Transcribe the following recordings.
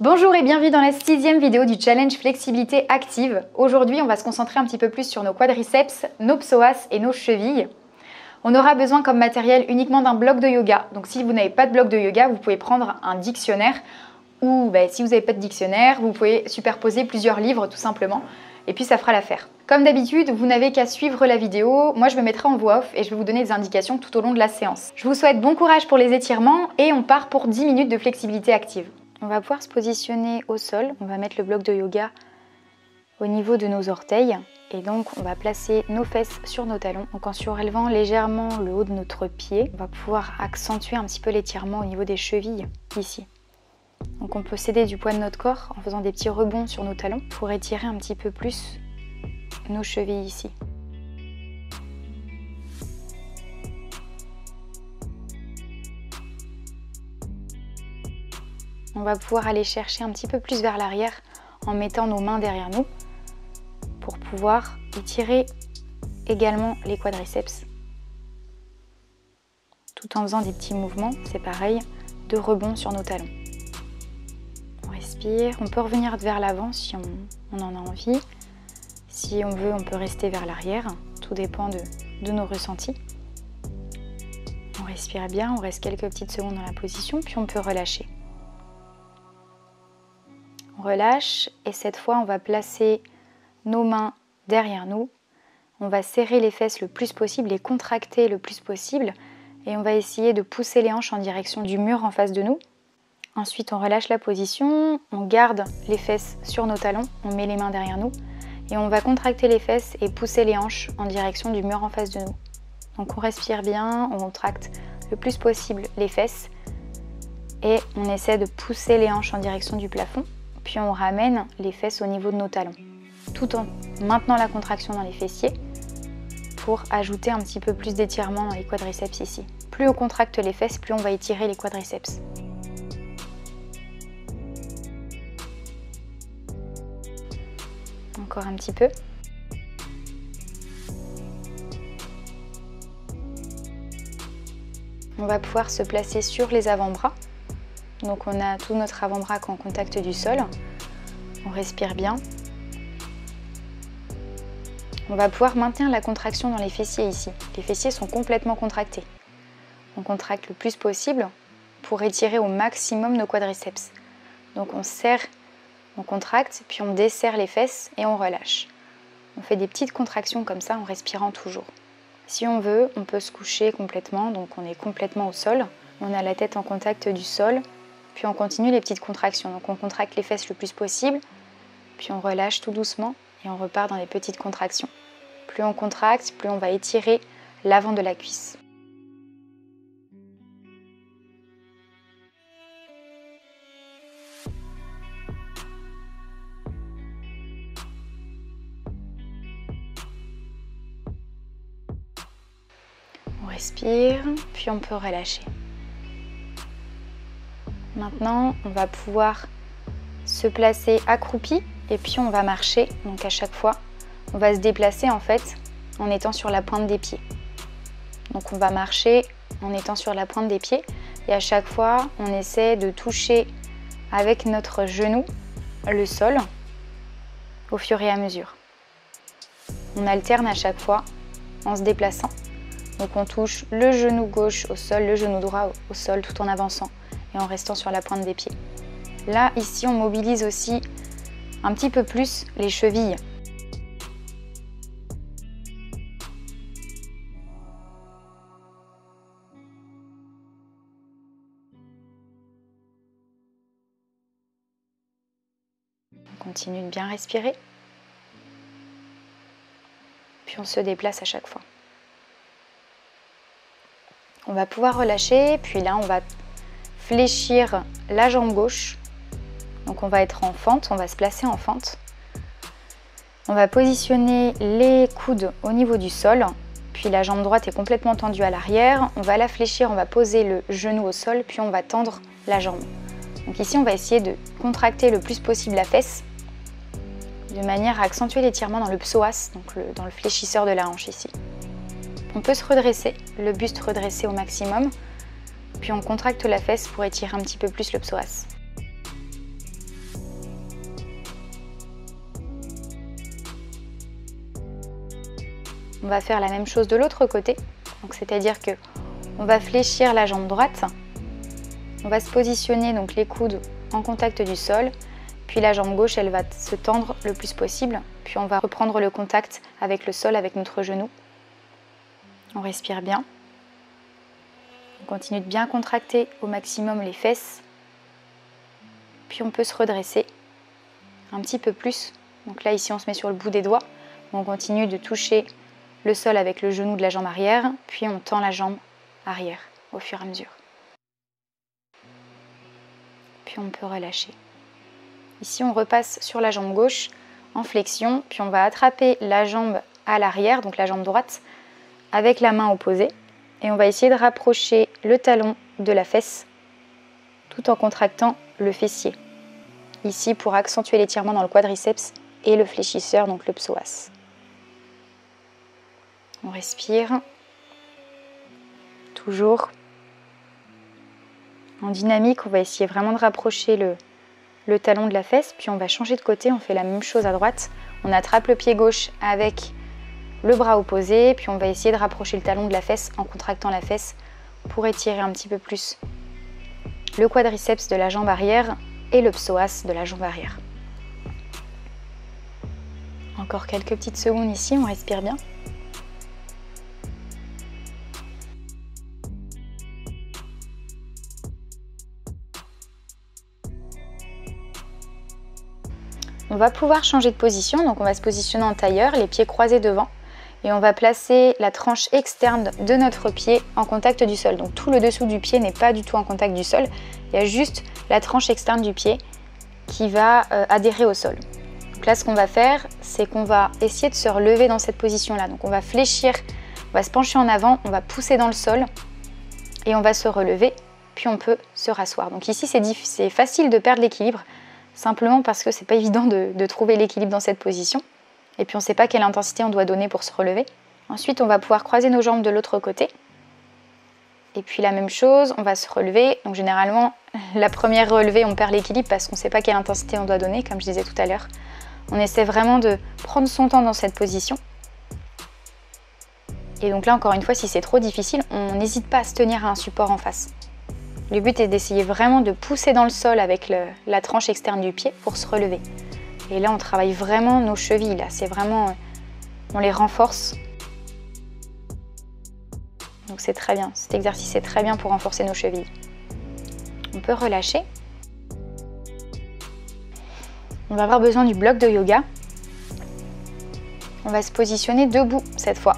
Bonjour et bienvenue dans la 6e vidéo du challenge flexibilité active. Aujourd'hui, on va se concentrer un petit peu plus sur nos quadriceps, nos psoas et nos chevilles. On aura besoin comme matériel uniquement d'un bloc de yoga. Donc si vous n'avez pas de bloc de yoga, vous pouvez prendre un dictionnaire ou si vous n'avez pas de dictionnaire, vous pouvez superposer plusieurs livres tout simplement et puis ça fera l'affaire. Comme d'habitude, vous n'avez qu'à suivre la vidéo. Moi, je me mettrai en voix off et je vais vous donner des indications tout au long de la séance. Je vous souhaite bon courage pour les étirements et on part pour 10 minutes de flexibilité active. On va pouvoir se positionner au sol. On va mettre le bloc de yoga au niveau de nos orteils. Et donc, on va placer nos fesses sur nos talons. Donc, en surélevant légèrement le haut de notre pied, on va pouvoir accentuer un petit peu l'étirement au niveau des chevilles, ici. Donc, on peut céder du poids de notre corps en faisant des petits rebonds sur nos talons pour étirer un petit peu plus nos chevilles ici. On va pouvoir aller chercher un petit peu plus vers l'arrière en mettant nos mains derrière nous pour pouvoir étirer également les quadriceps. Tout en faisant des petits mouvements, c'est pareil, de rebond sur nos talons. On respire, on peut revenir vers l'avant si on en a envie. Si on veut, on peut rester vers l'arrière, tout dépend de nos ressentis. On respire bien, on reste quelques petites secondes dans la position, puis on peut relâcher. On relâche et cette fois on va placer nos mains derrière nous. On va serrer les fesses le plus possible, les contracter le plus possible et on va essayer de pousser les hanches en direction du mur en face de nous. Ensuite on relâche la position, on garde les fesses sur nos talons, on met les mains derrière nous et on va contracter les fesses et pousser les hanches en direction du mur en face de nous. Donc on respire bien, on contracte le plus possible les fesses et on essaie de pousser les hanches en direction du plafond. Puis on ramène les fesses au niveau de nos talons, tout en maintenant la contraction dans les fessiers pour ajouter un petit peu plus d'étirement dans les quadriceps ici. Plus on contracte les fesses, plus on va étirer les quadriceps. Encore un petit peu. On va pouvoir se placer sur les avant-bras. Donc on a tout notre avant-bras en contact du sol. On respire bien. On va pouvoir maintenir la contraction dans les fessiers ici. Les fessiers sont complètement contractés. On contracte le plus possible pour étirer au maximum nos quadriceps. Donc on serre, on contracte, puis on desserre les fesses et on relâche. On fait des petites contractions comme ça en respirant toujours. Si on veut, on peut se coucher complètement, donc on est complètement au sol. On a la tête en contact du sol. Puis on continue les petites contractions. Donc on contracte les fesses le plus possible, puis on relâche tout doucement et on repart dans les petites contractions. Plus on contracte, plus on va étirer l'avant de la cuisse. On respire, puis on peut relâcher. Maintenant, on va pouvoir se placer accroupi et puis on va marcher. Donc à chaque fois, on va se déplacer en fait en étant sur la pointe des pieds. Donc on va marcher en étant sur la pointe des pieds et à chaque fois, on essaie de toucher avec notre genou le sol au fur et à mesure. On alterne à chaque fois en se déplaçant. Donc on touche le genou gauche au sol, le genou droit au sol tout en avançant et en restant sur la pointe des pieds. Là, ici, on mobilise aussi un petit peu plus les chevilles. On continue de bien respirer. Puis on se déplace à chaque fois. On va pouvoir relâcher, puis là, on va fléchir la jambe gauche. Donc on va être en fente, on va se placer en fente. On va positionner les coudes au niveau du sol. Puis la jambe droite est complètement tendue à l'arrière. On va la fléchir, on va poser le genou au sol, puis on va tendre la jambe. Donc ici, on va essayer de contracter le plus possible la fesse de manière à accentuer l'étirement dans le psoas, donc dans le fléchisseur de la hanche ici. On peut se redresser, le buste redressé au maximum, puis on contracte la fesse pour étirer un petit peu plus le psoas. On va faire la même chose de l'autre côté. Donc c'est-à-dire que on va fléchir la jambe droite. On va se positionner donc les coudes en contact du sol. Puis la jambe gauche, elle va se tendre le plus possible. Puis on va reprendre le contact avec le sol, avec notre genou. On respire bien. On continue de bien contracter au maximum les fesses. Puis on peut se redresser un petit peu plus. Donc là, ici, on se met sur le bout des doigts. On continue de toucher le sol avec le genou de la jambe arrière. Puis on tend la jambe arrière au fur et à mesure. Puis on peut relâcher. Ici, on repasse sur la jambe gauche en flexion, puis on va attraper la jambe à l'arrière, donc la jambe droite, avec la main opposée. Et on va essayer de rapprocher le talon de la fesse, tout en contractant le fessier. Ici, pour accentuer l'étirement dans le quadriceps et le fléchisseur, donc le psoas. On respire. Toujours. En dynamique, on va essayer vraiment de rapprocher le talon de la fesse, puis on va changer de côté, on fait la même chose à droite. On attrape le pied gauche avec le bras opposé, puis on va essayer de rapprocher le talon de la fesse en contractant la fesse pour étirer un petit peu plus le quadriceps de la jambe arrière et le psoas de la jambe arrière. Encore quelques petites secondes ici, on respire bien. On va pouvoir changer de position, donc on va se positionner en tailleur, les pieds croisés devant, et on va placer la tranche externe de notre pied en contact du sol. Donc tout le dessous du pied n'est pas du tout en contact du sol, il y a juste la tranche externe du pied qui va adhérer au sol. Donc là, ce qu'on va faire, c'est qu'on va essayer de se relever dans cette position-là. Donc on va fléchir, on va se pencher en avant, on va pousser dans le sol, et on va se relever, puis on peut se rasseoir. Donc ici, c'est facile de perdre l'équilibre, simplement parce que c'est pas évident de trouver l'équilibre dans cette position. Et puis on ne sait pas quelle intensité on doit donner pour se relever. Ensuite, on va pouvoir croiser nos jambes de l'autre côté. Et puis la même chose, on va se relever. Donc généralement, la première relevée, on perd l'équilibre parce qu'on ne sait pas quelle intensité on doit donner, comme je disais tout à l'heure. On essaie vraiment de prendre son temps dans cette position. Et donc là, encore une fois, si c'est trop difficile, on n'hésite pas à se tenir à un support en face. Le but est d'essayer vraiment de pousser dans le sol avec la tranche externe du pied pour se relever. Et là, on travaille vraiment nos chevilles. Là, c'est vraiment, on les renforce. Donc c'est très bien. Cet exercice est très bien pour renforcer nos chevilles. On peut relâcher. On va avoir besoin du bloc de yoga. On va se positionner debout cette fois.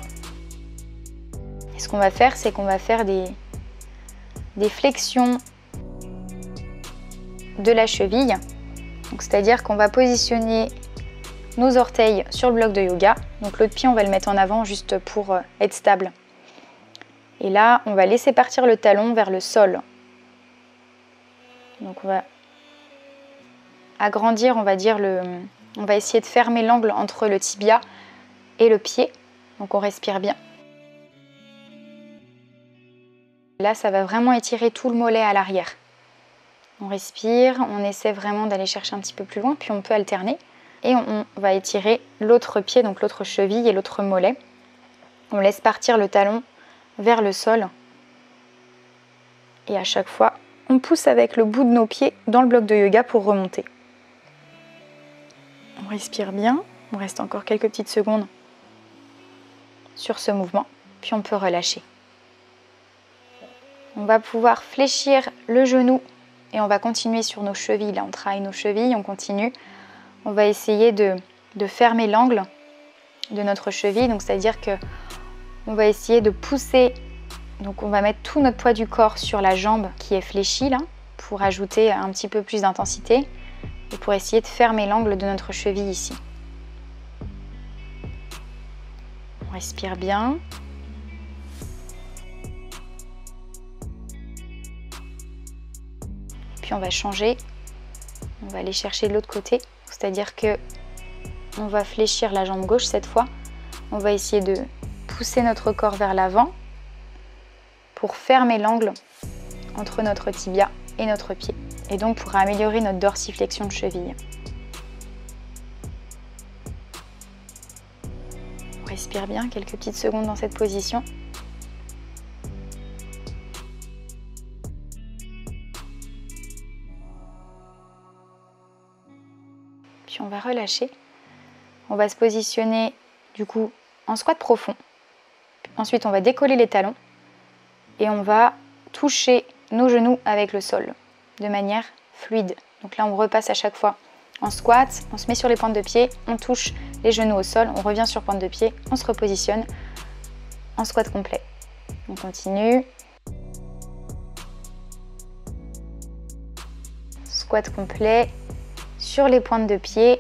Et ce qu'on va faire, c'est qu'on va faire des flexions de la cheville. C'est-à-dire qu'on va positionner nos orteils sur le bloc de yoga. Donc l'autre pied, on va le mettre en avant juste pour être stable. Et là, on va laisser partir le talon vers le sol. Donc on va agrandir, on va dire, on va essayer de fermer l'angle entre le tibia et le pied. Donc on respire bien. Là, ça va vraiment étirer tout le mollet à l'arrière. On respire, on essaie vraiment d'aller chercher un petit peu plus loin, puis on peut alterner. Et on va étirer l'autre pied, donc l'autre cheville et l'autre mollet. On laisse partir le talon vers le sol. Et à chaque fois, on pousse avec le bout de nos pieds dans le bloc de yoga pour remonter. On respire bien, on reste encore quelques petites secondes sur ce mouvement, puis on peut relâcher. On va pouvoir fléchir le genou et on va continuer sur nos chevilles. Là, on travaille nos chevilles, on continue. On va essayer de fermer l'angle de notre cheville. Donc, c'est-à-dire que on va essayer de pousser. Donc, on va mettre tout notre poids du corps sur la jambe qui est fléchie là, pour ajouter un petit peu plus d'intensité et pour essayer de fermer l'angle de notre cheville ici. On respire bien. On va changer, on va aller chercher de l'autre côté, c'est-à-dire que on va fléchir la jambe gauche cette fois, on va essayer de pousser notre corps vers l'avant pour fermer l'angle entre notre tibia et notre pied, et donc pour améliorer notre dorsiflexion de cheville. On respire bien quelques petites secondes dans cette position. Puis on va relâcher. On va se positionner du coup en squat profond. Ensuite, on va décoller les talons et on va toucher nos genoux avec le sol de manière fluide. Donc là, on repasse à chaque fois en squat, on se met sur les pointes de pied, on touche les genoux au sol, on revient sur pointe de pied, on se repositionne en squat complet. On continue. Squat complet sur les pointes de pied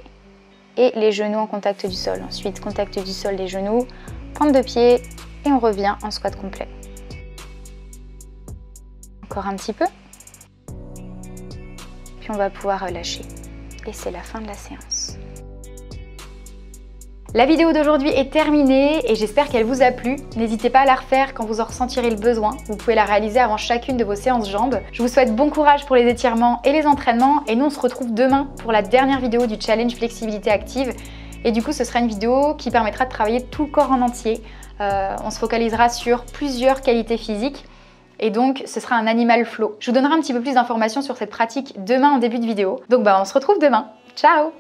et les genoux en contact du sol. Ensuite, contact du sol des genoux, pointe de pied et on revient en squat complet. Encore un petit peu. Puis on va pouvoir relâcher. Et c'est la fin de la séance. La vidéo d'aujourd'hui est terminée et j'espère qu'elle vous a plu. N'hésitez pas à la refaire quand vous en ressentirez le besoin. Vous pouvez la réaliser avant chacune de vos séances jambes. Je vous souhaite bon courage pour les étirements et les entraînements. Et nous, on se retrouve demain pour la dernière vidéo du challenge flexibilité active. Et du coup, ce sera une vidéo qui permettra de travailler tout le corps en entier. On se focalisera sur plusieurs qualités physiques. Et donc, ce sera un animal flow. Je vous donnerai un petit peu plus d'informations sur cette pratique demain en début de vidéo. Donc, on se retrouve demain. Ciao!